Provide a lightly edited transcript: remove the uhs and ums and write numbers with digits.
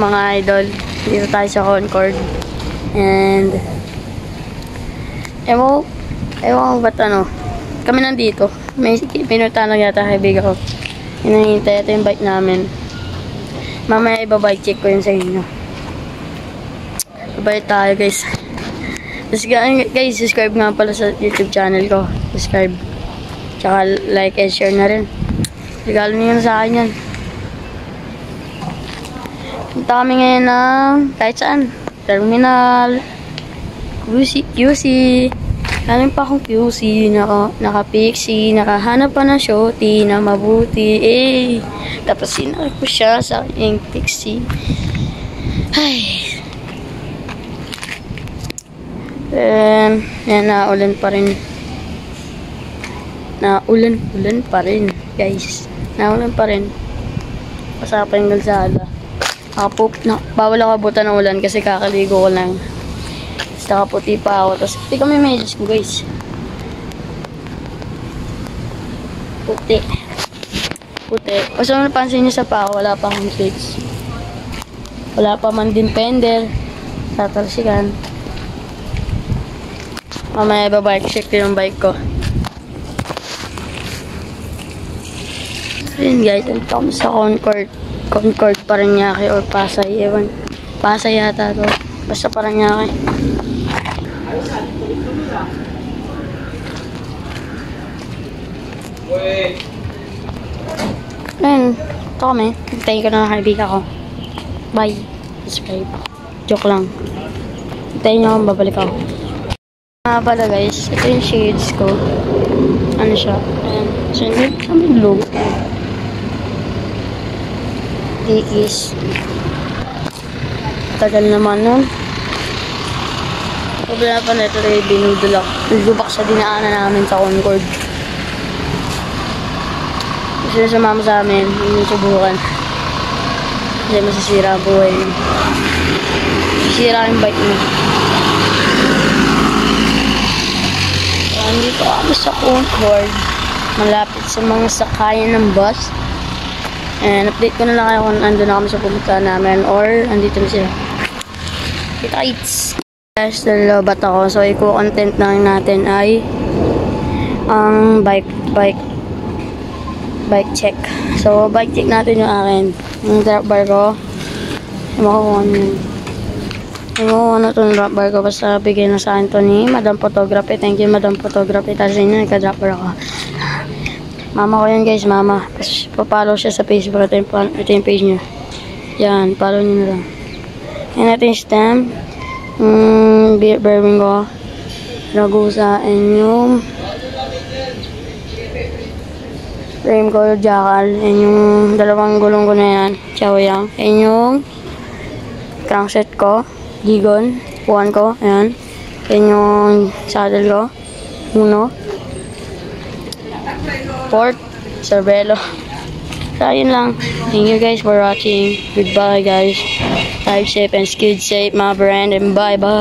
Mga idol, dito tayo sa Concord. And ewan ko ba't kami nandito. May pinunta lang yata kaibigan ko. Hinahintay, ito yung bike namin. Mamaya ibabike check ko yun sa inyo. Babay tayo guys. Guys, subscribe nga pala sa YouTube channel ko. Subscribe. Tsaka like and share na rin. Regalo niyo na sa akin yan. Punta kami ngayon ng kahit saan. Terminal. QC. Galing pa akong QC. Naka-pixie. Nakahanap pa ng shorty na mabuti. Tapos sinakit ko siya sa aking pixie. Ay. Yan, naulan pa rin. Ulan pa rin, guys. Naulan pa rin. Pasapa yung galsada. Bawal ako abutan ng ulan kasi kakaligo ko lang. Tapos nakaputi pa ako. Tapos hindi kami medyas ko, guys. Puti. Kasi napansin nyo sa pako, wala pa akong switch. Wala pa man din fender. Tatalsikan. Mamaya ibabike check ko yung bike ko. Ayun guys, ito kami sa Concord Paranaque or Pasay. Ewan. Pasay yata to. Basta Paranaque. Ayun. Ito kami. Hintayin ko na ng kaibigan ko. Bye. Subscribe. Joke lang. Hintayin nyo akong babalik ako. Pala guys, ito yung shades ko. Ano siya? Ayan. So, may logo. Dickies. Tagal naman nun. Problema pa na ito rin binudulak. Lubak sa dinaanan namin sa Concord. Kasi sumama sa amin, hindi subukan. Kasi masisira ang buhay niya. Masisira yung bike niya. Nandito kami sa Concord. Malapit sa mga sakayan ng bus. And update ko na lang kayo kung ando na kami sa pumunta namin or andito na sila. Kita-its! Guys, nalobat ako. So, i-content lang natin ay ang bike check. So, bike check natin yung akin. Yung drop bar ko. Makukuha nyo. Ano itong drop bar ko. Basta bigay na sa akin to ni Madam Photography. Thank you, Madam Photography. Tapos yun, nagka-drop bar ako. Mama ko yan guys, mama. Tapos papalo siya sa Facebook. Ito yung page niya. Yan, follow nyo na lang. Yan natin yung stem. Bearing ko. Ragusa. And yung frame ko, yung jackal. And yung dalawang gulong ko na yan. Chow yang. And yung crankset ko. Gigon. Puwan ko. Ayan. And yung saddle ko. Uno. Port, Cervelo. So, yun lang. Thank you guys for watching. Goodbye, guys. Drive safe and skid safe, my friend, and bye-bye.